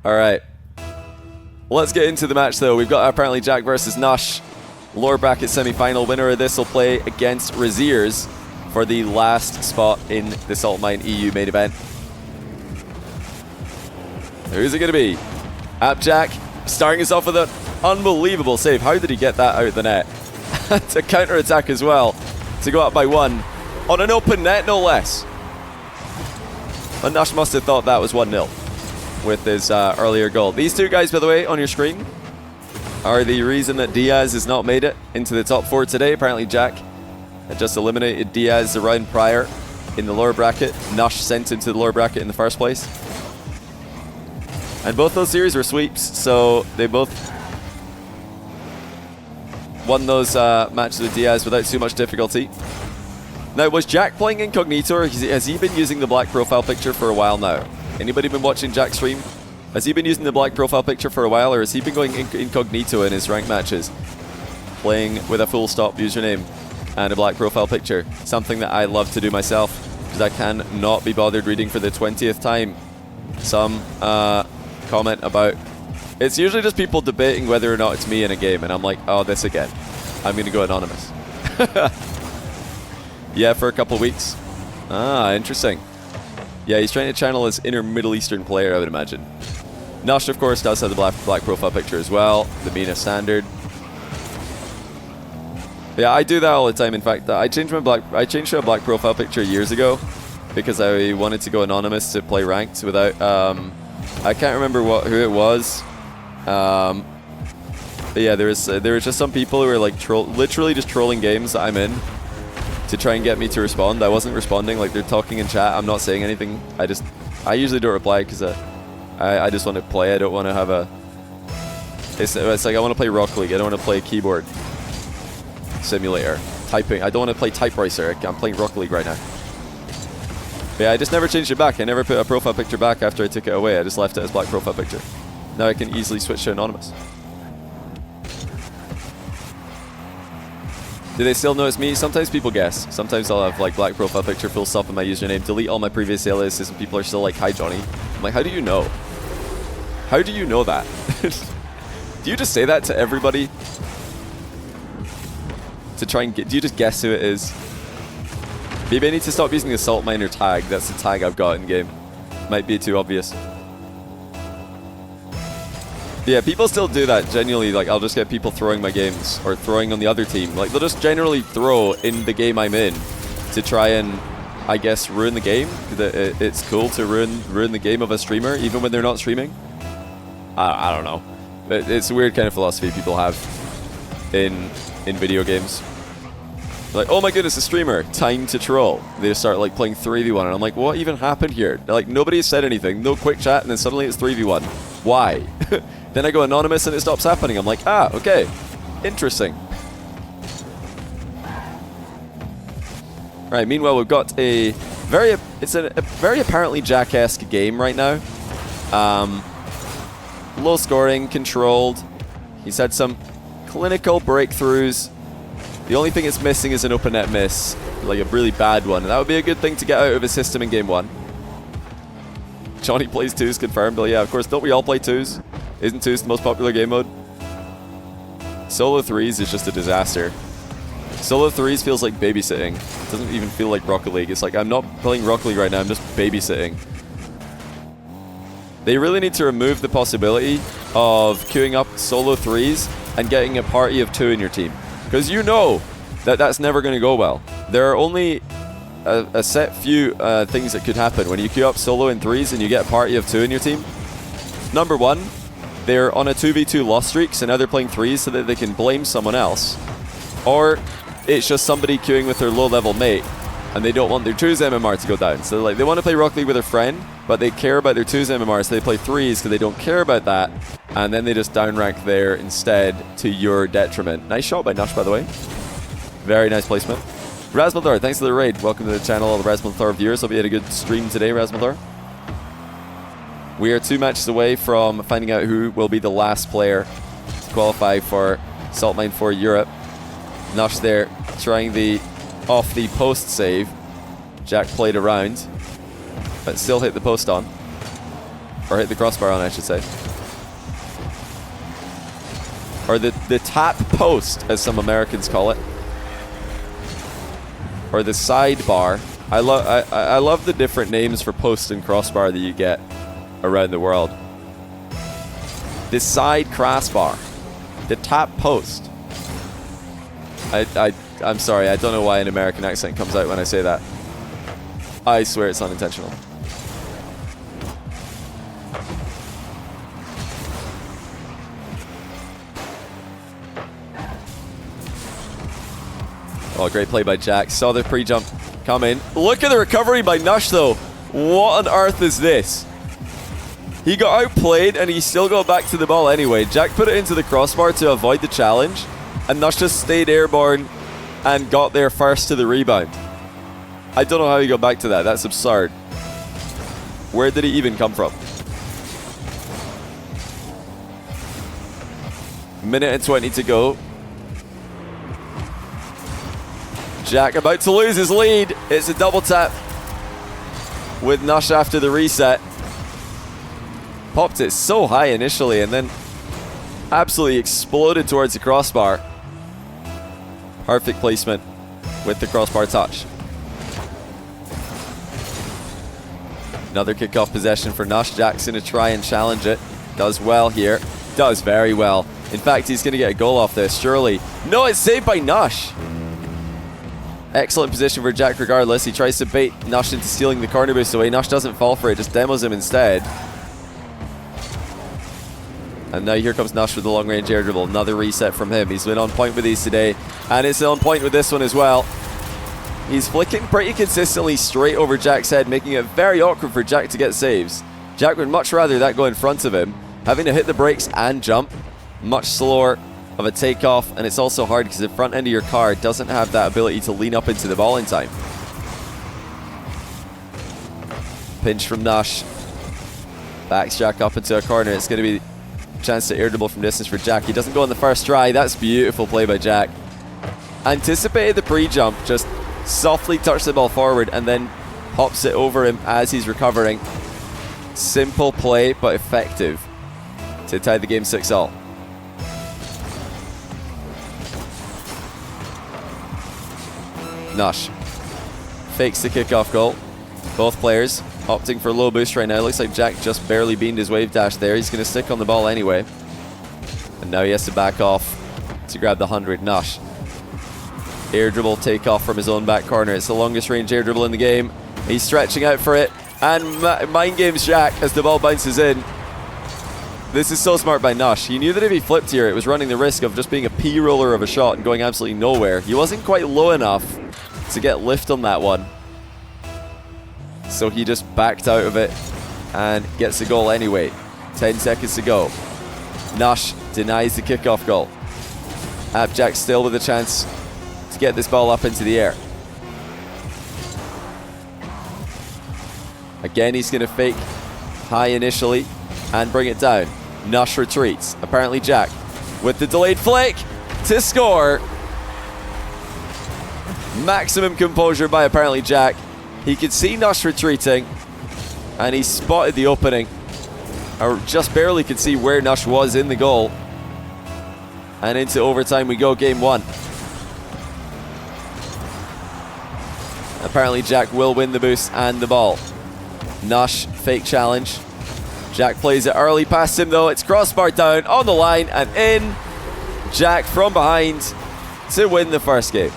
All right. Let's get into the match, though. We've got ApparentlyJack versus Nush. Lower bracket semi-final. Winner of this will play against Raziers for the last spot in the Salt Mine EU main event. Who's it going to be? ApJack starting us off with an unbelievable save. How did he get that out of the net? To counter-attack as well. To go up by 1. On an open net, no less. And Nush must have thought that was 1-0 with his earlier goal. These two guys, by the way, on your screen are the reason that Diaz has not made it into the top 4 today. ApparentlyJack had just eliminated Diaz the round prior in the lower bracket. Nush sent him to the lower bracket in the first place. And both those series were sweeps, so they both won those matches with Diaz without too much difficulty. Now, was Jack playing incognito, or has he been using the black profile picture for a while now? Anybody been watching Jack stream? Has he been using the black profile picture for a while, or has he been going incognito in his ranked matches? Playing with a full stop username and a black profile picture. Something that I love to do myself, because I cannot be bothered reading for the 20th time some comment about... It's usually just people debating whether or not it's me in a game, and I'm like, oh, this again. I'm going to go anonymous. Yeah, for a couple weeks. Ah, interesting. Yeah, he's trying to channel his inner Middle Eastern player, I would imagine. Nush, of course, does have the black profile picture as well. The Mina standard. Yeah, I do that all the time. In fact, I changed to a black profile picture years ago because I wanted to go anonymous to play ranked without... I can't remember who it was. But yeah, there was just some people who were like literally just trolling games that I'm in to try and get me to respond. I wasn't responding, like they're talking in chat. I'm not saying anything. I usually don't reply because I just want to play. I don't want to have a... It's like I want to play Rocket League. I don't want to play keyboard simulator. Typing. I don't want to play Type Racer. I'm playing Rocket League right now. But yeah, I just never changed it back. I never put a profile picture back after I took it away. I just left it as black profile picture. Now I can easily switch to anonymous. Do they still know it's me? Sometimes people guess. Sometimes I'll have like black profile picture, full stop in my username, delete all my previous aliases, and people are still like, hi Johnny. I'm like, how do you know? How do you know that? Do you just say that to everybody? To try and get... Do you just guess who it is? Maybe I need to stop using the Salt Miner tag. That's the tag I've got in game. Might be too obvious. Yeah, people still do that, genuinely. Like, I'll just get people throwing my games or throwing on the other team. Like, they'll just generally throw in the game I'm in to try and, I guess, ruin the game. It's cool to ruin the game of a streamer, even when they're not streaming. I don't know. It's a weird kind of philosophy people have in video games. Like, oh my goodness, a streamer, time to troll. They just start like playing 3v1, and I'm like, what even happened here? Like, nobody said anything, no quick chat, and then suddenly it's 3v1. Why? Then I go anonymous and it stops happening. I'm like, ah, okay, interesting. Right. Meanwhile, we've got a very ApparentlyJack-esque game right now. Low scoring, controlled. He's had some clinical breakthroughs. The only thing it's missing is an open net miss, like a really bad one. And that would be a good thing to get out of his system in game 1. Johnny plays 2s, confirmed. But yeah, of course, don't we all play 2s? Isn't 2s the most popular game mode? Solo 3s is just a disaster. Solo 3s feels like babysitting. It doesn't even feel like Rocket League. It's like, I'm not playing Rocket League right now, I'm just babysitting. They really need to remove the possibility of queuing up solo 3s and getting a party of 2 in your team. Because you know that that's never going to go well. There are only a set few things that could happen when you queue up solo in 3s and you get a party of 2 in your team. Number 1, they're on a 2v2 loss streak, so now they're playing 3s so that they can blame someone else. Or it's just somebody queuing with their low-level mate, and they don't want their 2's MMR to go down. So like they want to play Rocket League with their friend, but they care about their 2's MMR, so they play 3s because they don't care about that, and then they just downrank there instead to your detriment. Nice shot by Nush, by the way. Very nice placement. Rasmuldar, thanks for the raid. Welcome to the channel, all the Rasmuldar viewers. Hope you had a good stream today, Rasmuldar. We are 2 matches away from finding out who will be the last player to qualify for Salt Mine 4 Europe. Nush there trying the off the post save. Jack played around, but still hit the post on. Or hit the crossbar on, I should say. Or the tap post, as some Americans call it. Or the sidebar. I love the different names for post and crossbar that you get around the world. The side crossbar. The tap post. I'm sorry, I don't know why an American accent comes out when I say that. I swear it's unintentional. Oh, great play by Jack. Saw the pre-jump come in. Look at the recovery by Nush, though. What on earth is this? He got outplayed, and he still got back to the ball anyway. Jack put it into the crossbar to avoid the challenge, and Nush just stayed airborne and got there first to the rebound. I don't know how he got back to that. That's absurd. Where did he even come from? Minute and 20 to go. Jack about to lose his lead. It's a double tap with Nush after the reset. Popped it so high initially and then absolutely exploded towards the crossbar. Perfect placement with the crossbar touch. Another kickoff possession for Nush. Jack's going to try and challenge it. Does well here. Does very well. In fact, he's going to get a goal off this, surely. No, it's saved by Nush. Excellent position for Jack regardless. He tries to bait Nush into stealing the corner boost away. Nush doesn't fall for it, just demos him instead. And now here comes Nush with the long-range air dribble. Another reset from him. He's been on point with these today, and it's on point with this one as well. He's flicking pretty consistently straight over Jack's head, making it very awkward for Jack to get saves. Jack would much rather that go in front of him, having to hit the brakes and jump. Much slower of a takeoff, and it's also hard because the front end of your car doesn't have that ability to lean up into the ball in time. Pinch from Nush. Backs Jack up into a corner. It's going to be a chance to air dribble from distance for Jack. He doesn't go on the first try. That's beautiful play by Jack. Anticipated the pre-jump, just softly touched the ball forward and then hops it over him as he's recovering. Simple play, but effective to tie the game 6-all. Nush fakes the kickoff goal. Both players opting for low boost right now. Looks like Jack just barely beamed his wave dash there. He's going to stick on the ball anyway. And now he has to back off to grab the 100. Nush. Air dribble takeoff from his own back corner. It's the longest range air dribble in the game. He's stretching out for it. And mind games Jack as the ball bounces in. This is so smart by Nush. He knew that if he flipped here, it was running the risk of just being a P-roller of a shot and going absolutely nowhere. He wasn't quite low enough to get lift on that one. So he just backed out of it and gets a goal anyway. 10 seconds to go. Nush denies the kickoff goal. ApparentlyJack still with a chance to get this ball up into the air. Again, he's going to fake high initially and bring it down. Nush retreats. ApparentlyJack with the delayed flick to score. Maximum composure by ApparentlyJack. He could see Nush retreating, and he spotted the opening, or just barely could see where Nush was in the goal. And into overtime we go, game 1. ApparentlyJack will win the boost and the ball. Nush, fake challenge. Jack plays it early past him though. It's crossbar down, on the line, and in. Jack from behind to win the first game.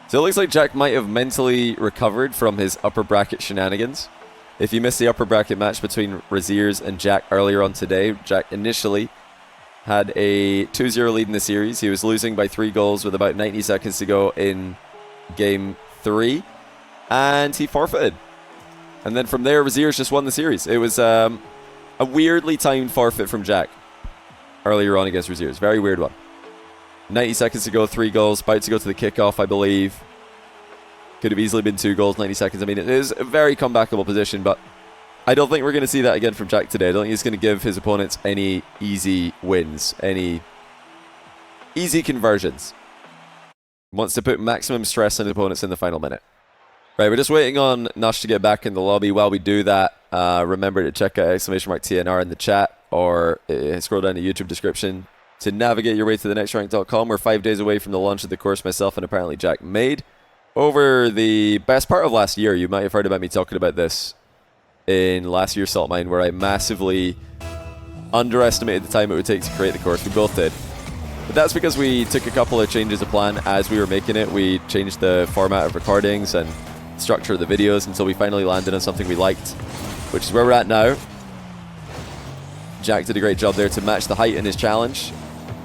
So it looks like Jack might have mentally recovered from his upper bracket shenanigans. If you missed the upper bracket match between Raziers and Jack earlier on today, Jack initially had a 2-0 lead in the series. He was losing by 3 goals with about 90 seconds to go in game 3, and he forfeited. And then from there, Raziers just won the series. It was a weirdly timed forfeit from Jack earlier on against Raziers. Very weird one. 90 seconds to go, 3 goals, about to go to the kickoff, I believe. Could have easily been 2 goals, 90 seconds. I mean, it is a very comebackable position, but I don't think we're going to see that again from Jack today. I don't think he's going to give his opponents any easy wins, any easy conversions. Wants to put maximum stress on opponents in the final minute. Right, we're just waiting on Nush to get back in the lobby. While we do that, remember to check out !TNR in the chat or scroll down the YouTube description to navigate your way to thenextrank.com. We're 5 days away from the launch of the course myself and ApparentlyJack made. Over the best part of last year, you might have heard about me talking about this in last year's Salt Mine, where I massively underestimated the time it would take to create the course. We both did. But that's because we took a couple of changes of plan as we were making it. We changed the format of recordings and structure of the videos until we finally landed on something we liked, which is where we're at now. Jack did a great job there to match the height in his challenge.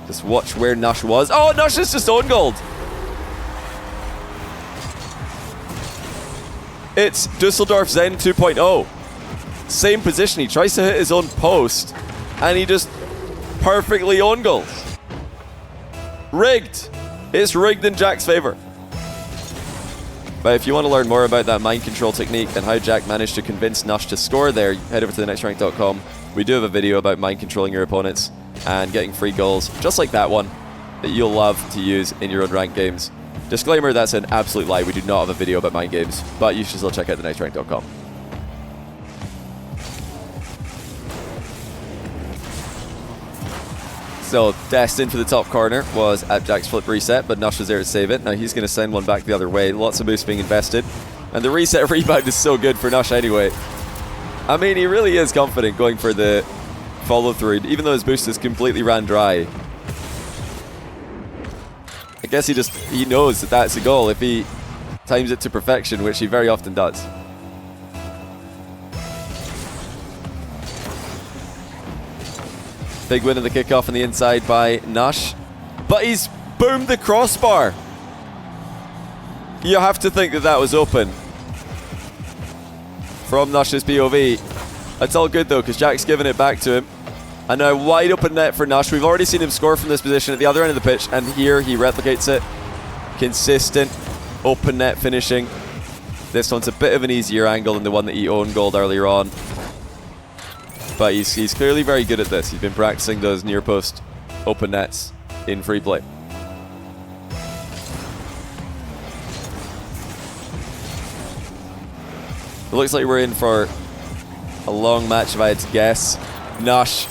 Just watch where Nush was. Oh, Nush is just own gold. It's Dusseldorf Zen 2.0. Same position. He tries to hit his own post, and he just perfectly own goals. Rigged. It's rigged in Jack's favor. But if you want to learn more about that mind control technique and how Jack managed to convince Nush to score there, head over to thenextrank.com. We do have a video about mind controlling your opponents and getting free goals, just like that one, that you'll love to use in your own ranked games. Disclaimer, that's an absolute lie. We do not have a video about mind games, but you should still check out thenextrank.com. So, destined for the top corner was at Jack's flip reset, but Nush was there to save it. Now he's going to send one back the other way. Lots of boosts being invested. And the reset rebound is so good for Nush anyway. I mean, he really is confident going for the follow-through, even though his boost is completely ran dry. I guess he knows that that's a goal if he times it to perfection, which he very often does. Big win of the kickoff on the inside by Nush. But he's boomed the crossbar. You have to think that that was open from Nush's POV. That's all good though, because Jack's given it back to him. And now wide open net for Nush. We've already seen him score from this position at the other end of the pitch, and here he replicates it. Consistent open net finishing. This one's a bit of an easier angle than the one that he owned gold earlier on. But he's clearly very good at this. He's been practicing those near post open nets in free play. It looks like we're in for a long match if I had to guess. Nush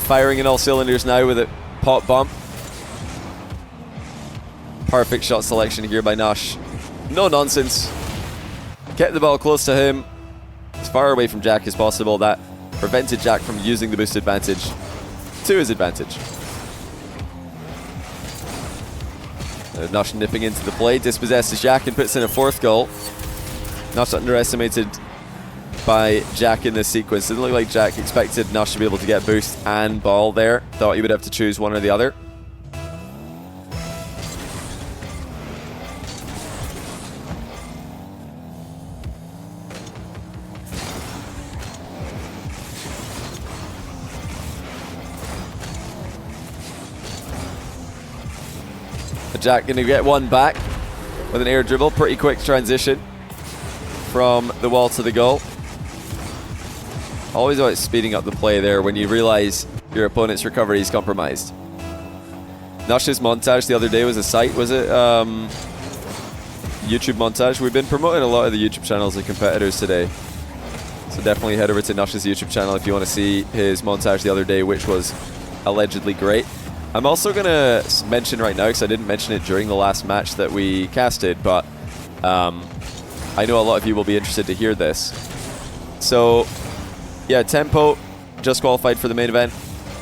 firing in all cylinders now with a pop bump. Perfect shot selection here by Nush. No nonsense. Kept the ball close to him, as far away from Jack as possible. That prevented Jack from using the boost advantage to his advantage. Nush nipping into the play, dispossesses Jack and puts in a fourth goal. Nush underestimated by Jack in this sequence. Didn't look like Jack expected Nush to be able to get boost and ball there. Thought he would have to choose one or the other. Jack going to get one back with an air dribble. Pretty quick transition from the wall to the goal. Always about speeding up the play there when you realize your opponent's recovery is compromised. Nush's montage the other day was a sight, was it? YouTube montage. We've been promoting a lot of the YouTube channels of competitors today. So definitely head over to Nush's YouTube channel if you want to see his montage the other day, which was allegedly great. I'm also going to mention right now, because I didn't mention it during the last match that we casted, but I know a lot of you will be interested to hear this. So, yeah, Tempo just qualified for the main event,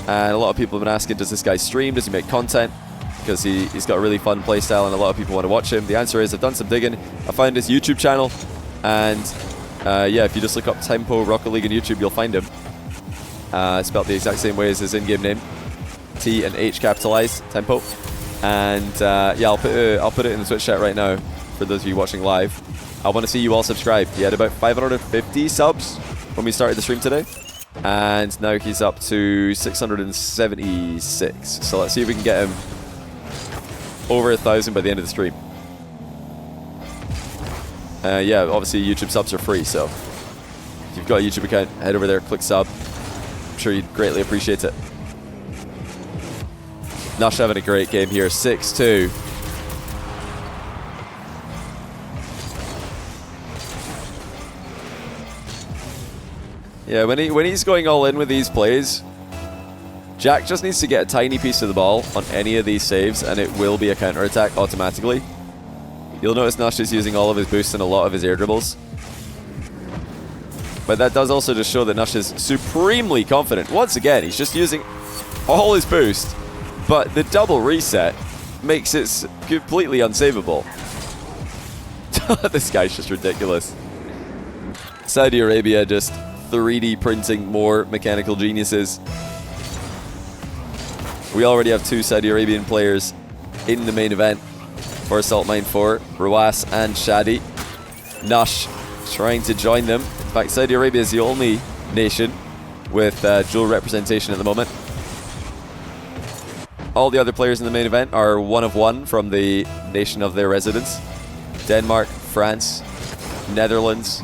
and a lot of people have been asking, does this guy stream? Does he make content? Because he's got a really fun playstyle, and a lot of people want to watch him. The answer is, I've done some digging. I found his YouTube channel, and yeah, if you just look up Tempo Rocket League on YouTube, you'll find him. Spelled the exact same way as his in-game name. T and H capitalized, Tempo. And yeah, I'll put it in the Twitch chat right now for those of you watching live. I want to see you all subscribe. He had about 550 subs when we started the stream today, and now he's up to 676. So let's see if we can get him over 1,000 by the end of the stream. Yeah, obviously YouTube subs are free, so if you've got a YouTube account, head over there, click sub. I'm sure you'd greatly appreciate it. Nush having a great game here, 6-2. Yeah, when he's going all in with these plays, Jack just needs to get a tiny piece of the ball on any of these saves, and it will be a counterattack automatically. You'll notice Nush is using all of his boosts and a lot of his air dribbles. But that does also just show that Nush is supremely confident. Once again, he's just using all his boost, but the double reset makes it completely unsavable. This guy's just ridiculous. Saudi Arabia just 3D printing more mechanical geniuses. We already have 2 Saudi Arabian players in the main event for Salt Mine 4, Rawas and Shadi. Nush trying to join them. In fact, Saudi Arabia is the only nation with dual representation at the moment. All the other players in the main event are 1 of 1 from the nation of their residence. Denmark, France, Netherlands.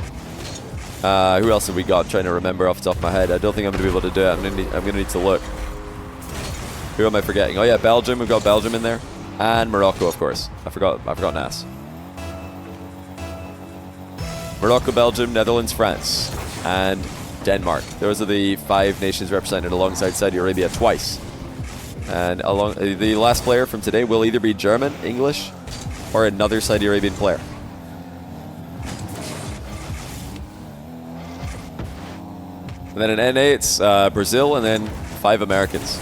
Who else have we got? I'm trying to remember off the top of my head. I don't think I'm going to be able to do it. I'm going to need to look. Who am I forgetting? Oh yeah, Belgium. We've got Belgium in there. And Morocco, of course. I forgot NAS. Morocco, Belgium, Netherlands, France, and Denmark. Those are the 5 nations represented alongside Saudi Arabia twice. And along the last player from today will either be German, English, or another Saudi Arabian player. And then in NA, it's Brazil, and then 5 Americans.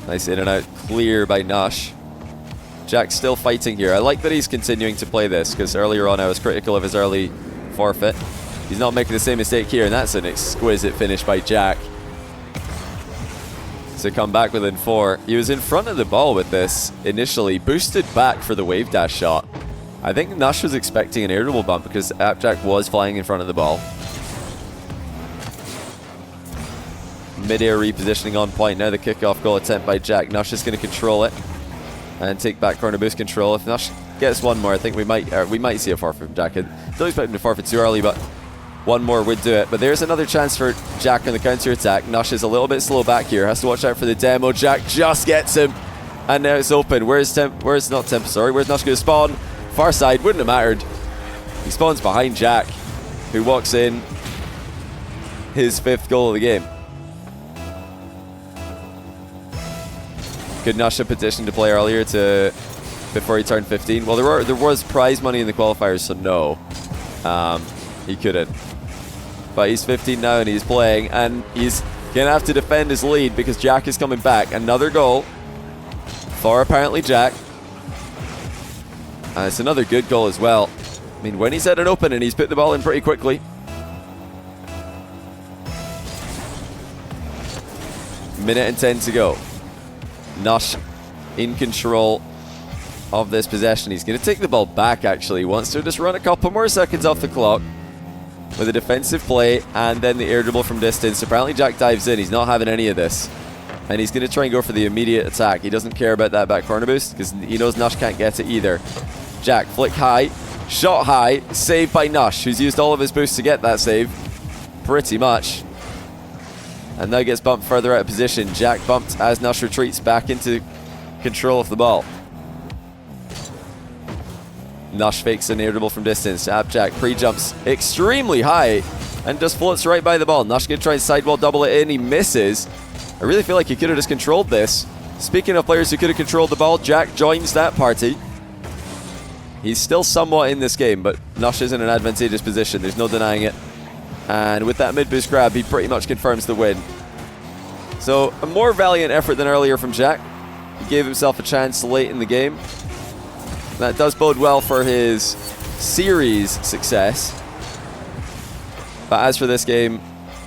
Nice in and out clear by Nush. Jack's still fighting here. I like that he's continuing to play this, because earlier on I was critical of his early forfeit. He's not making the same mistake here, and that's an exquisite finish by Jack to come back within 4. He was in front of the ball with this initially, boosted back for the wave dash shot. I think Nush was expecting an air dribble bump because ApparentlyJack was flying in front of the ball. Mid-air repositioning on point. Now the kickoff goal attempt by Jack. Nush is going to control it and take back corner boost control. If Nush gets one more, I think we might see a forfeit from Jack. I don't expect him to forfeit too early, but one more would do it. But there's another chance for Jack on the counter attack. Nush is a little bit slow back here. Has to watch out for the demo. Jack just gets him, and now it's open. Where's Nush going to spawn? Far side, wouldn't have mattered. He spawns behind Jack, who walks in his 5th goal of the game. Could Nush have petitioned to play earlier before he turned 15? Well, there was prize money in the qualifiers, so no, he couldn't. But he's 15 now and he's playing, and he's gonna have to defend his lead because Jack is coming back. Another goal for ApparentlyJack. It's another good goal as well. I mean, when he's had it open and he's put the ball in pretty quickly. Minute and 10 to go. Nush in control of this possession. He's going to take the ball back, actually. He wants to just run a couple more seconds off the clock with a defensive play and then the air dribble from distance. ApparentlyJack dives in. He's not having any of this. And he's going to try and go for the immediate attack. He doesn't care about that back corner boost because he knows Nush can't get it either. Jack, flick high, shot high, saved by Nush, who's used all of his boosts to get that save. Pretty much. And now gets bumped further out of position. Jack bumped as Nush retreats back into control of the ball. Nush fakes an air dribble from distance. ApparentlyJack pre-jumps extremely high and just floats right by the ball. Nush gonna try and sidewall double it in. He misses. I really feel like he could have just controlled this. Speaking of players who could have controlled the ball, Jack joins that party. He's still somewhat in this game, but Nush is in an advantageous position. There's no denying it. And with that mid-boost grab, he pretty much confirms the win. So, a more valiant effort than earlier from Jack. He gave himself a chance late in the game. That does bode well for his series success. But as for this game,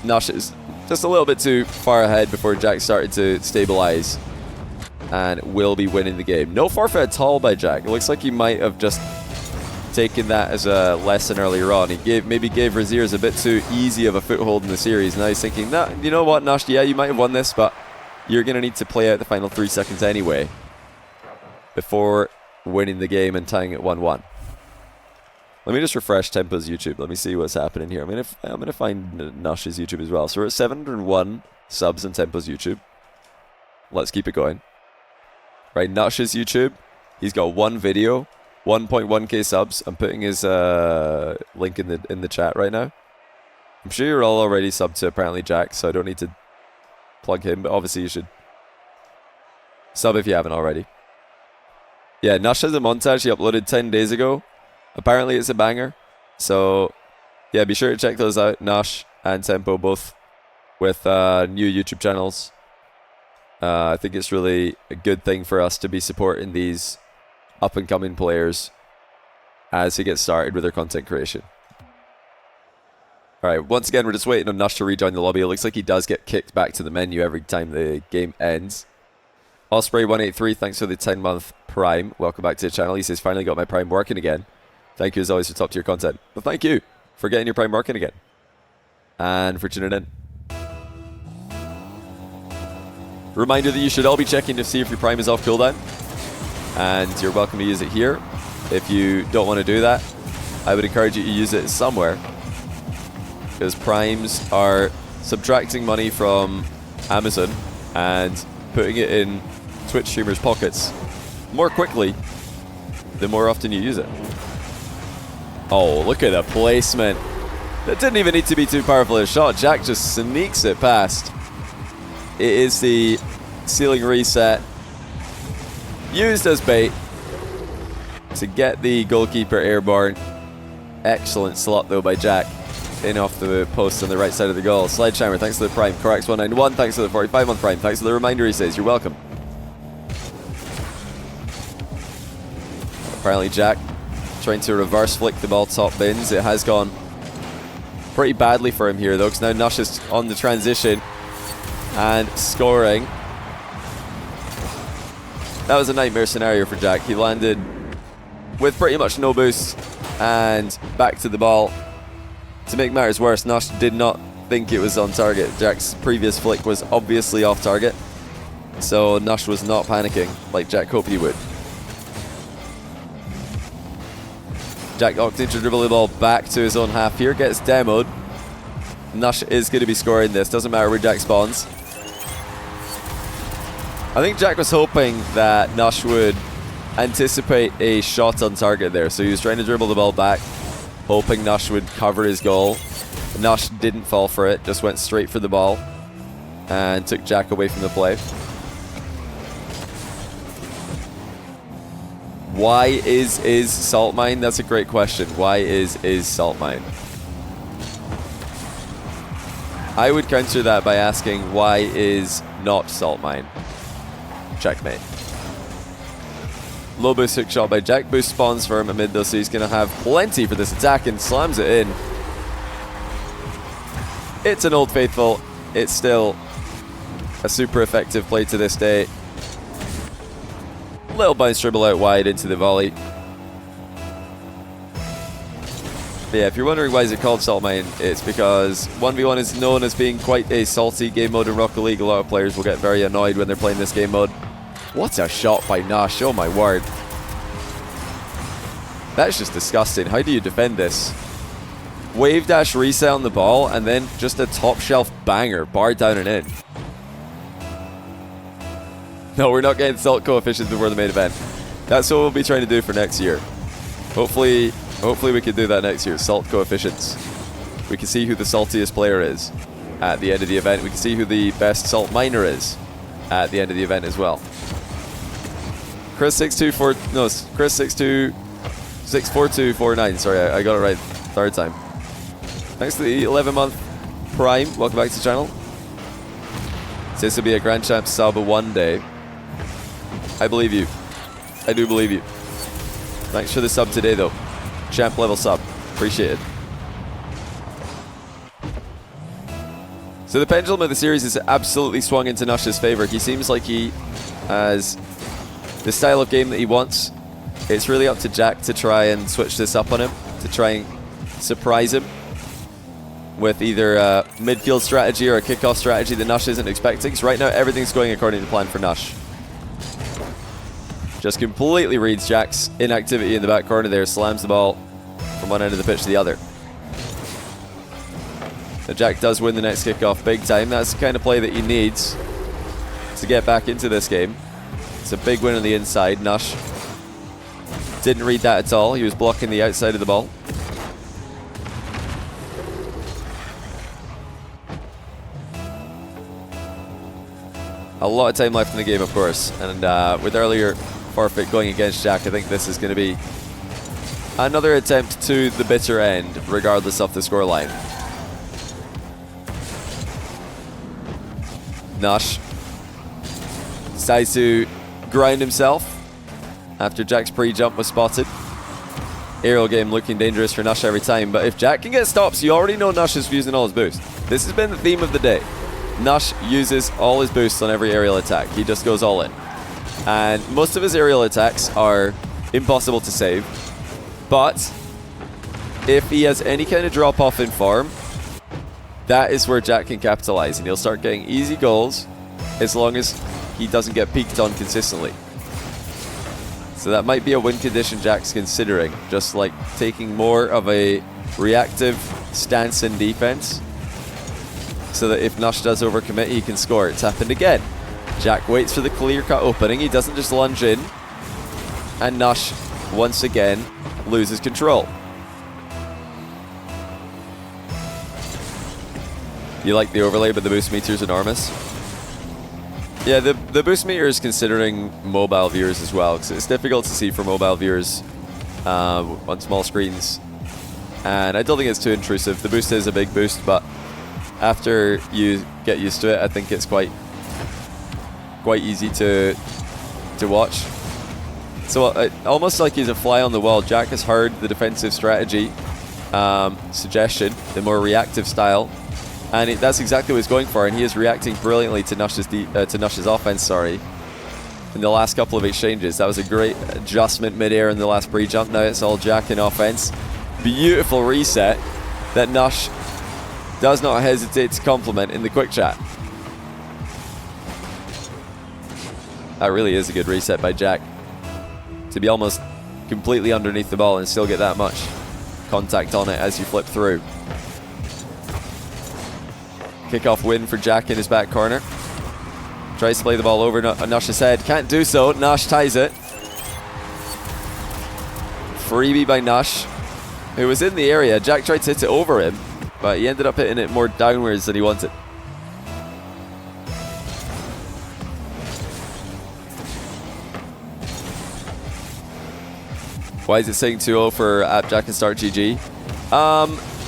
Nush is just a little bit too far ahead before Jack started to stabilize and will be winning the game. No forfeit at all by Jack. It looks like he might have just taken that as a lesson earlier on. He maybe gave Raziers a bit too easy of a foothold in the series. Now he's thinking, nah, you know what, Nush, yeah, you might have won this, but you're going to need to play out the final 3 seconds anyway before winning the game and tying it 1-1. Let me just refresh Tempo's YouTube. Let me see what's happening here. I'm gonna find Nush's YouTube as well. So we're at 701 subs on Tempo's YouTube. Let's keep it going. Right, Nush's YouTube. He's got one video, 1.1k subs. I'm putting his link in the chat right now. I'm sure you're all already subbed to ApparentlyJack, so I don't need to plug him, but obviously you should sub if you haven't already. Yeah, Nush has a montage he uploaded 10 days ago. Apparently it's a banger. So, yeah, be sure to check those out. Nush and Tempo, both with new YouTube channels. I think it's really a good thing for us to be supporting these up-and-coming players as they get started with their content creation. Alright, once again, we're just waiting on Nush to rejoin the lobby. It looks like he does get kicked back to the menu every time the game ends. Osprey183, thanks for the 10-month Prime. Welcome back to the channel. He says, finally got my Prime working again. Thank you as always for top-tier content. But thank you for getting your Prime working again. And for tuning in. Reminder that you should all be checking to see if your Prime is off cooldown. And you're welcome to use it here. If you don't want to do that, I would encourage you to use it somewhere. Because Primes are subtracting money from Amazon and putting it in Twitch streamers' pockets more quickly the more often you use it. Oh, look at the placement. That didn't even need to be too powerful a shot. Jack just sneaks it past. It is the ceiling reset used as bait to get the goalkeeper airborne. Excellent slot though by Jack. In off the post on the right side of the goal. Sledgehammer, thanks for the Prime. Corax191, thanks for the 45-month Prime. Thanks for the reminder, he says. You're welcome. Apparently Jack trying to reverse flick the ball top bins. It has gone pretty badly for him here though, because now Nush is on the transition and scoring. That was a nightmare scenario for Jack. He landed with pretty much no boost and back to the ball. To make matters worse, Nush did not think it was on target. Jack's previous flick was obviously off target, so Nush was not panicking like Jack hoped he would. Jack opting to dribble the ball back to his own half here, gets demoed. Nush is going to be scoring this, doesn't matter where Jack spawns. I think Jack was hoping that Nush would anticipate a shot on target there, so he was trying to dribble the ball back, hoping Nush would cover his goal. Nush didn't fall for it, just went straight for the ball and took Jack away from the play. Why is Salt Mine? That's a great question. Why is Salt Mine? I would counter that by asking why is not Salt Mine? Checkmate. Low boost hook shot by Jack. Boost spawns for him amid though, so he's going to have plenty for this attack and slams it in. It's an Old Faithful. It's still a super effective play to this day. Little bounce dribble out wide into the volley. But yeah, if you're wondering why is it called Salt Mine, it's because 1v1 is known as being quite a salty game mode in Rocket League. A lot of players will get very annoyed when they're playing this game mode. What a shot by Nush, oh my word. That's just disgusting. How do you defend this? Wave dash reset on the ball and then just a top shelf banger, bar down and in. No, we're not getting salt coefficients before the main event. That's what we'll be trying to do for next year. Hopefully we can do that next year, salt coefficients. We can see who the saltiest player is at the end of the event. We can see who the best salt miner is at the end of the event as well. Chris64249, sorry, I got it right third time. Thanks to the 11-month Prime, welcome back to the channel. This will be a Grand Champ sub one day. I believe you. I do believe you. Thanks for the sub today though. Champ level sub, appreciate it. So the pendulum of the series is absolutely swung into Nush's favor. He seems like he has the style of game that he wants. It's really up to Jack to try and switch this up on him, to try and surprise him with either a midfield strategy or a kickoff strategy that Nush isn't expecting. So right now everything's going according to plan for Nush. Just completely reads Jack's inactivity in the back corner there, slams the ball from one end of the pitch to the other. Now Jack does win the next kickoff big time. That's the kind of play that he needs to get back into this game. It's a big win on the inside. Nush didn't read that at all. He was blocking the outside of the ball. A lot of time left in the game, of course. And with earlier forfeit going against Jack, I think this is going to be another attempt to the bitter end, regardless of the scoreline. Nush decides to grind himself after Jack's pre-jump was spotted. Aerial game looking dangerous for Nush every time, but if Jack can get stops, you already know Nush is using all his boosts. This has been the theme of the day. Nush uses all his boosts on every aerial attack. He just goes all in. And most of his aerial attacks are impossible to save, but if he has any kind of drop-off in form, that is where Jack can capitalize, and he'll start getting easy goals as long as he doesn't get peaked on consistently. So that might be a win condition Jack's considering, just like taking more of a reactive stance in defense, so that if Nush does overcommit, he can score. It's happened again. Jack waits for the clear-cut opening. He doesn't just lunge in, and Nush once again loses control. You like the overlay, but the boost meter is enormous. Yeah, the boost meter is considering mobile viewers as well, because it's difficult to see for mobile viewers on small screens. And I don't think it's too intrusive. The boost is a big boost, but after you get used to it, I think it's quite easy to watch. So almost like he's a fly on the wall. Jack has heard the defensive strategy suggestion, the more reactive style. And that's exactly what he's going for, and he is reacting brilliantly to Nush's offense, in the last couple of exchanges. That was a great adjustment mid-air in the last pre-jump. Now it's all Jack in offense. Beautiful reset that Nush does not hesitate to compliment in the quick chat. That really is a good reset by Jack. To be almost completely underneath the ball and still get that much contact on it as you flip through. Kickoff win for Jack in his back corner. Tries to play the ball over Nush's head. Can't do so. Nush ties it. Freebie by Nush, who was in the area. Jack tried to hit it over him, but he ended up hitting it more downwards than he wanted. Why is it saying 2-0 for AppJack and Start GG?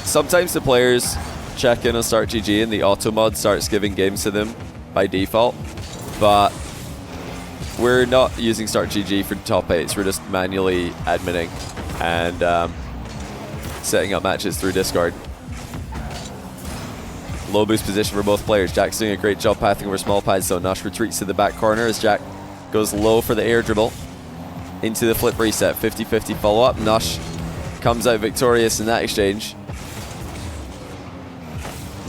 Sometimes the players check in on Start GG and the auto mod starts giving games to them by default, but we're not using Start GG for top 8s. We're just manually adminning and setting up matches through Discord. Low boost position for both players. Jack's doing a great job pathing over small pads, so Nush retreats to the back corner as Jack goes low for the air dribble into the flip reset. 50-50 follow up. Nush comes out victorious in that exchange.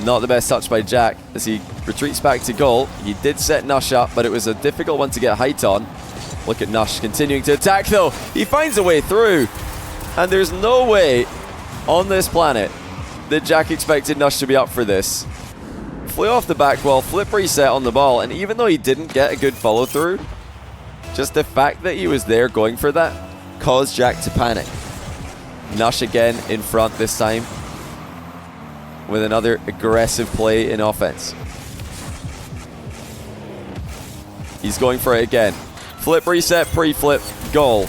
Not the best touch by Jack as he retreats back to goal. He did set Nush up, but it was a difficult one to get height on. Look at Nush continuing to attack though. He finds a way through, and there's no way on this planet that Jack expected Nush to be up for this. Flew off the back wall, flip reset on the ball, and even though he didn't get a good follow through, just the fact that he was there going for that caused Jack to panic. Nush again in front this time with another aggressive play in offense. He's going for it again. Flip reset, pre-flip, goal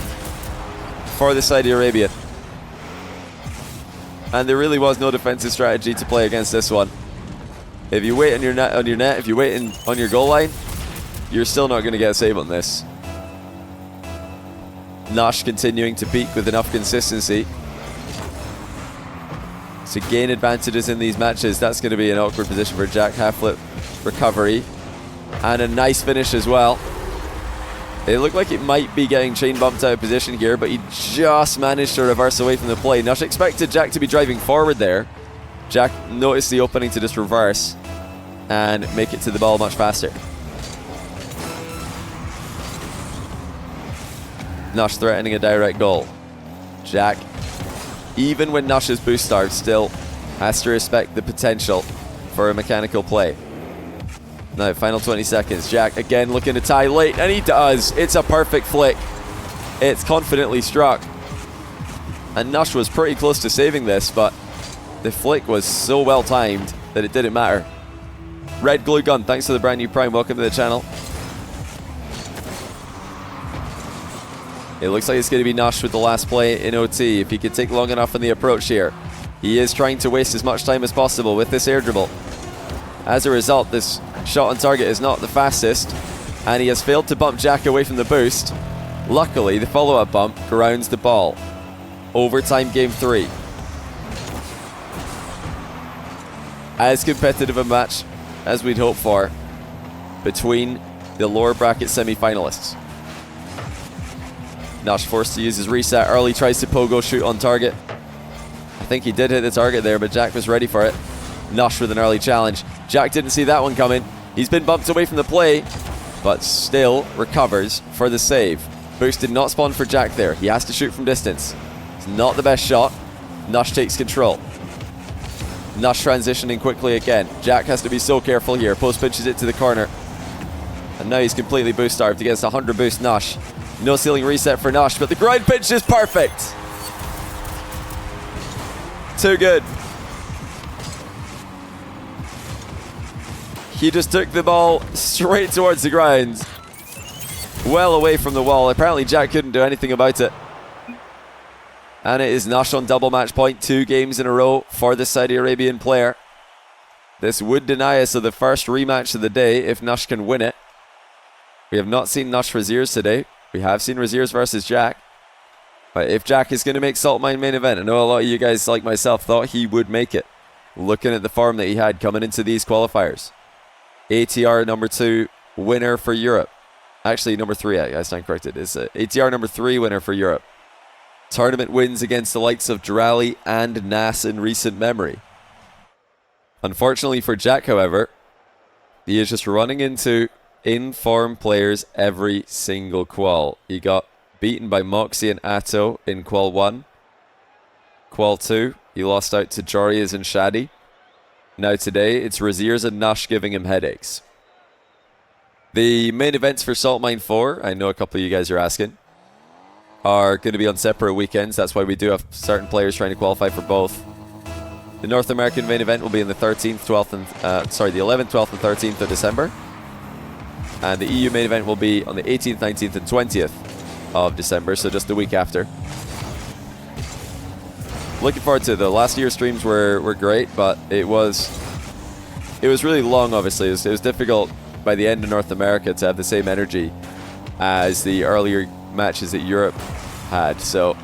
for the Saudi Arabian. And there really was no defensive strategy to play against this one. If you wait on your net, if you wait on your goal line, you're still not going to get a save on this. Nush continuing to peak with enough consistency to gain advantages in these matches. That's going to be an awkward position for Jack. Half flip recovery and a nice finish as well. It looked like it might be getting chain bumped out of position here, but he just managed to reverse away from the play. Nush expected Jack to be driving forward there. Jack noticed the opening to just reverse and make it to the ball much faster. Nush threatening a direct goal. Jack, even when Nush's boost starts, still has to respect the potential for a mechanical play. Now, final 20 seconds. Jack again looking to tie late, and he does. It's a perfect flick. It's confidently struck. And Nush was pretty close to saving this, but the flick was so well timed that it didn't matter. Red Glue Gun, thanks for the brand new Prime. Welcome to the channel. It looks like it's going to be Nush with the last play in OT. If he could take long enough on the approach here. He is trying to waste as much time as possible with this air dribble. As a result, this shot on target is not the fastest, and he has failed to bump Jack away from the boost. Luckily, the follow-up bump grounds the ball. Overtime game 3. As competitive a match as we'd hoped for between the lower bracket semi-finalists. Nush forced to use his reset early, tries to pogo shoot on target. I think he did hit the target there, but Jack was ready for it. Nush with an early challenge. Jack didn't see that one coming. He's been bumped away from the play, but still recovers for the save. Boost did not spawn for Jack there. He has to shoot from distance. It's not the best shot. Nush takes control. Nush transitioning quickly again. Jack has to be so careful here. Post pitches it to the corner. And now he's completely boost starved against 100 boost Nush. No ceiling reset for Nush, but the ground pitch is perfect. Too good. He just took the ball straight towards the ground. Well away from the wall. Apparently Jack couldn't do anything about it. And it is Nush on double match point. 2 games in a row for the Saudi Arabian player. This would deny us of the first rematch of the day if Nush can win it. We have not seen Nush Raziers today. We have seen Raziers versus Jack. But if Jack is going to make Salt Mine main event, I know a lot of you guys like myself thought he would make it. Looking at the form that he had coming into these qualifiers. ATR number 2 winner for Europe. Actually, number 3, I stand corrected. It's ATR number 3 winner for Europe. Tournament wins against the likes of Drali and Nas in recent memory. Unfortunately for Jack, however, he is just running into in-form players every single qual. He got beaten by Moxie and Atto in Qual 1. Qual 2, he lost out to Jorias and Shadi. Now today, it's Raziers and Nush giving him headaches. The main events for Salt Mine 4, I know a couple of you guys are asking, are going to be on separate weekends. That's why we do have certain players trying to qualify for both. The North American main event will be on the 13th, 12th, and the 11th, 12th, and 13th of December. And the EU main event will be on the 18th, 19th, and 20th of December, so just the week after. Looking forward to it, though. Last year's streams were great, but it was really long, obviously. It was difficult by the end of North America to have the same energy as the earlier matches that Europe had. So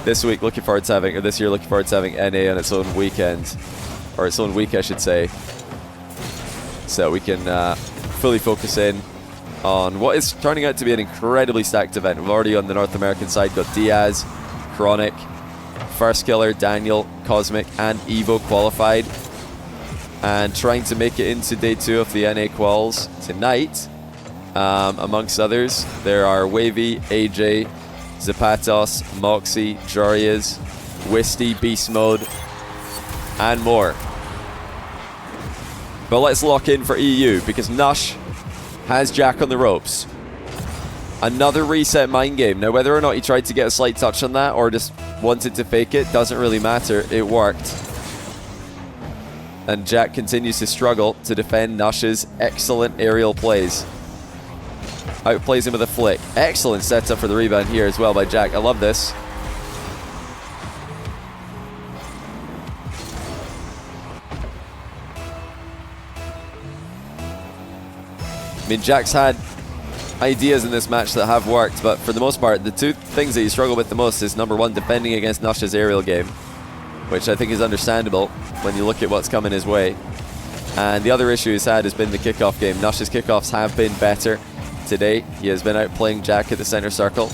this week, looking forward to having, or this year, looking forward to having NA on its own weekend, or its own week, I should say, so we can fully focus in on what is turning out to be an incredibly stacked event. We've already on the North American side got Diaz, Chronic, First Killer, Daniel, Cosmic, and Evo qualified, and trying to make it into day 2 of the NA quals tonight. Amongst others, there are Wavy, AJ, Zapatos, Moxie, Jorias, Wisty, Beast Mode, and more. But let's lock in for EU, because Nush has Jack on the ropes. Another reset mind game. Now, whether or not he tried to get a slight touch on that or just wanted to fake it, doesn't really matter. It worked. And Jack continues to struggle to defend Nush's excellent aerial plays. Outplays him with a flick. Excellent setup for the rebound here as well by Jack. I love this. I mean, Jack's had ideas in this match that have worked, but for the most part, the 2 things that he struggled with the most is number 1, defending against Nush's aerial game, which I think is understandable when you look at what's coming his way. And the other issue he's had has been the kickoff game. Nush's kickoffs have been better today. He has been outplaying Jack at the center circle.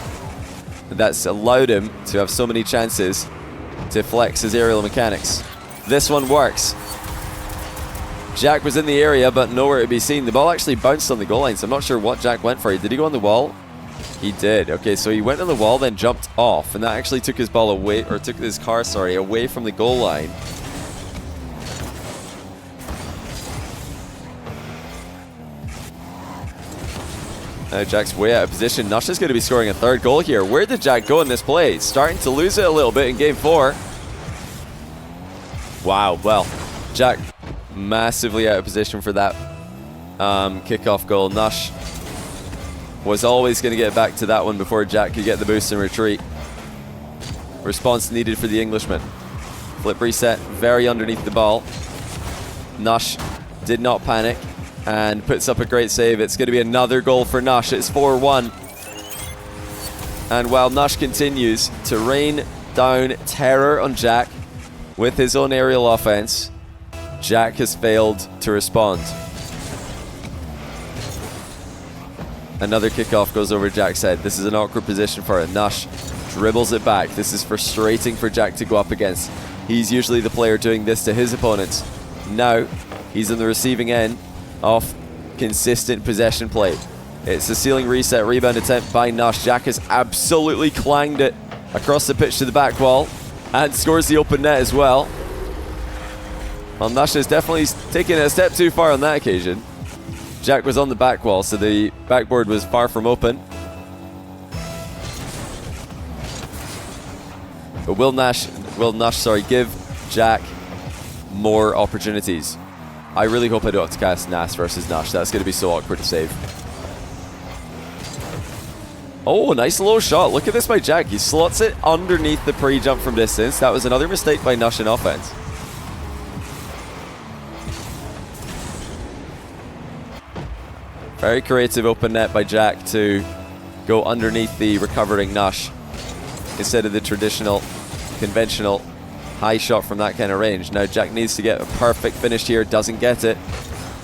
And that's allowed him to have so many chances to flex his aerial mechanics. This one works. Jack was in the area, but nowhere to be seen. The ball actually bounced on the goal line, so I'm not sure what Jack went for. Did he go on the wall? He did. Okay, so he went on the wall, then jumped off, and that actually took his ball away, or took his car, sorry, away from the goal line. Now Jack's way out of position. Nush is going to be scoring a third goal here. Where did Jack go in this play? He's starting to lose it a little bit in game 4. Wow, well, Jack massively out of position for that kickoff goal. Nush was always going to get back to that one before Jack could get the boost and retreat. Response needed for the Englishman. Flip reset, very underneath the ball. Nush did not panic and puts up a great save. It's going to be another goal for Nush. It's 4-1. And while Nush continues to rain down terror on Jack with his own aerial offense, Jack has failed to respond. Another kickoff goes over Jack's head. This is an awkward position for it. Nush dribbles it back. This is frustrating for Jack to go up against. He's usually the player doing this to his opponents. Now, he's on the receiving end of consistent possession play. It's a ceiling reset rebound attempt by Nush. Jack has absolutely clanged it across the pitch to the back wall and scores the open net as well. Well, Nush has definitely taken it a step too far on that occasion. Jack was on the back wall, so the backboard was far from open. But will Nush give Jack more opportunities? I really hope I don't have to cast Nas versus Nush. That's going to be so awkward to save. Oh, nice low shot. Look at this by Jack. He slots it underneath the pre-jump from distance. That was another mistake by Nush in offense. Very creative open net by Jack to go underneath the recovering Nush instead of the traditional, conventional high shot from that kind of range. Now Jack needs to get a perfect finish here, doesn't get it.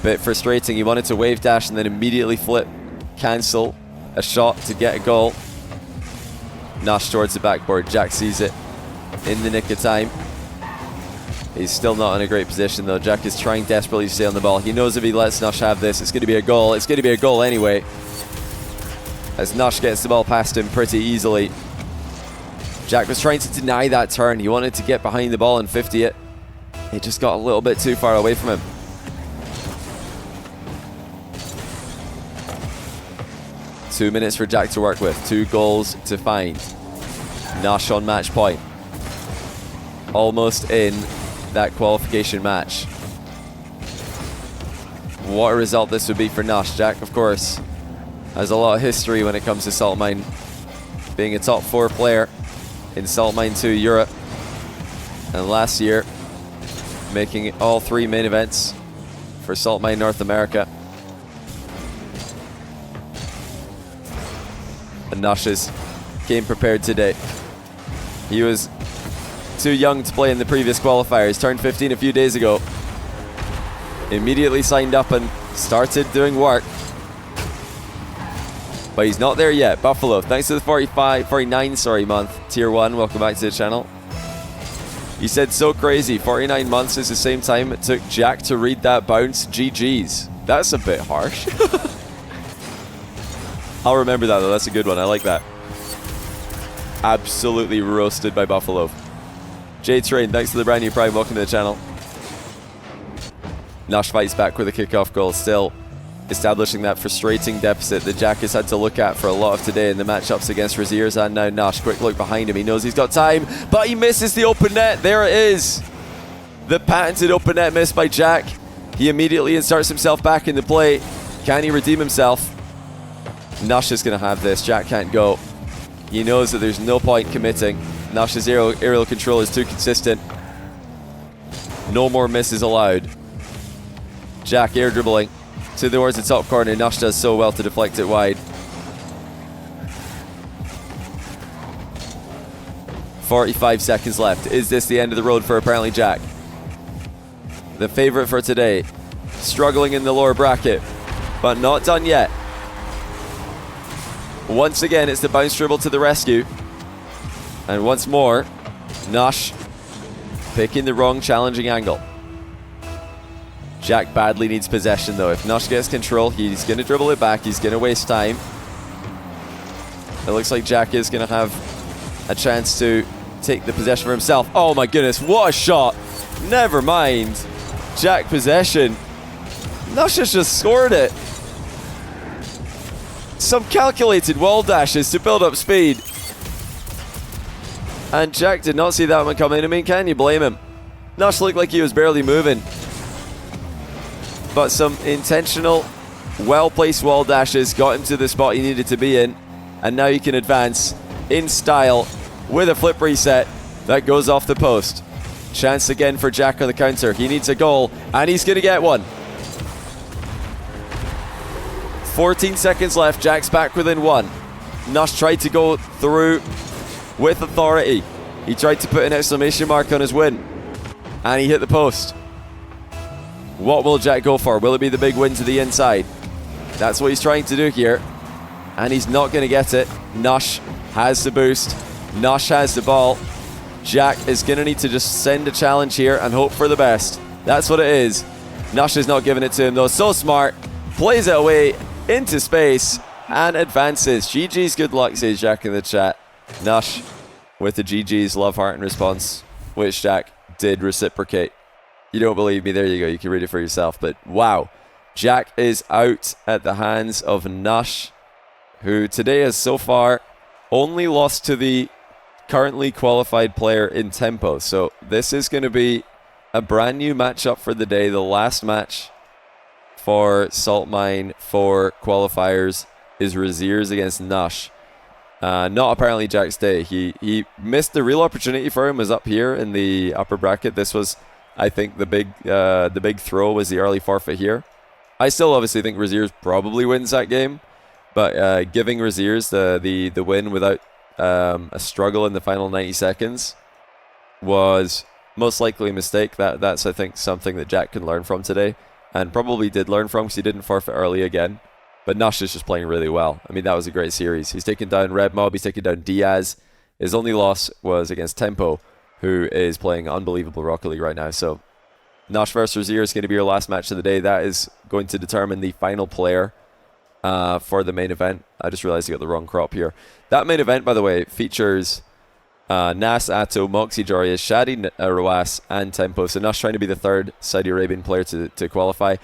Bit frustrating. He wanted to wave dash and then immediately flip, cancel a shot to get a goal. Nush towards the backboard. Jack sees it in the nick of time. He's still not in a great position though. Jack is trying desperately to stay on the ball. He knows if he lets Nush have this, it's going to be a goal. It's going to be a goal anyway, as Nush gets the ball past him pretty easily. Jack was trying to deny that turn. He wanted to get behind the ball and 50 it. It just got a little bit too far away from him. Two minutes for Jack to work with. 2 goals to find. Nush on match point. Almost in that qualification match. What a result this would be for Nush. Jack, of course, has a lot of history when it comes to Salt Mine, being a top 4 player in Salt Mine 2 Europe, and last year making all 3 main events for Salt Mine North America. And Nush came prepared today. He was too young to play in the previous qualifiers. Turned 15 a few days ago. Immediately signed up and started doing work. But he's not there yet. Buffalo, thanks to the 49 month, tier 1. Welcome back to the channel. He said, so crazy. 49 months is the same time it took Jack to read that bounce. GG's. That's a bit harsh. I'll remember that though. That's a good one. I like that. Absolutely roasted by Buffalo. J-Train, thanks for the brand new Prime. Welcome to the channel. Nush fights back with a kickoff goal, still establishing that frustrating deficit that Jack has had to look at for a lot of today in the matchups against Raziers and now Nush. Quick look behind him. He knows he's got time, but he misses the open net. There it is. The patented open net miss by Jack. He immediately inserts himself back in the play. Can he redeem himself? Nush is going to have this. Jack can't go. He knows that there's no point committing. Nush's aerial control is too consistent. No more misses allowed. Jack air dribbling towards the top corner. Nush does so well to deflect it wide. 45 seconds left. Is this the end of the road for ApparentlyJack? The favorite for today. Struggling in the lower bracket, but not done yet. Once again, it's the bounce dribble to the rescue. And once more, Nush picking the wrong challenging angle. Jack badly needs possession though. If Nush gets control, he's going to dribble it back. He's going to waste time. It looks like Jack is going to have a chance to take the possession for himself. Oh my goodness, what a shot. Never mind. Jack possession. Nush has just scored it. some calculated wall dashes to build up speed. And Jack did not see that one coming. I mean, can you blame him? Nush looked like he was barely moving. But some intentional, well-placed wall dashes got him to the spot he needed to be in. And now he can advance in style with a flip reset that goes off the post. Chance again for Jack on the counter. He needs a goal, and he's going to get one. 14 seconds left. Jack's back within one. Nush tried to go through with authority. He tried to put an exclamation mark on his win, and he hit the post. What will Jack go for? Will it be the big win to the inside? That's what he's trying to do here, and he's not going to get it. Nush has the boost. Nush has the ball. Jack is going to need to just send a challenge here and hope for the best. That's what it is. Nush is not giving it to him though. So smart. Plays it away into space and advances. GG's, good luck, says Jack in the chat. Nush with the GG's love heart in response, which Jack did reciprocate. You don't believe me? There you go. You can read it for yourself. But wow. Jack is out at the hands of Nush, who today has so far only lost to the currently qualified player in tempo. So this is going to be a brand new matchup for the day. The last match for Salt Mine for qualifiers is Raziers against Nush. Not apparently Jack's day. He missed the real opportunity for him was up here in the upper bracket. This was, I think, the big throw was the early forfeit here. I still obviously think Raziers probably wins that game, but giving Raziers the win without a struggle in the final 90 seconds was most likely a mistake. That's, I think, something that Jack can learn from today, and probably did learn from because he didn't forfeit early again. But Nush is just playing really well. I mean, that was a great series. He's taken down Red Mob, he's taken down Diaz. His only loss was against Tempo, who is playing unbelievable Rocket League right now. So Nush versus Razier is going to be your last match of the day. That is going to determine the final player for the main event. I just realized I got the wrong crop here. That main event, by the way, features Nas, Atto, Moxie Joria, Shadi Rawas, and Tempo. So Nush trying to be the third Saudi Arabian player to qualify.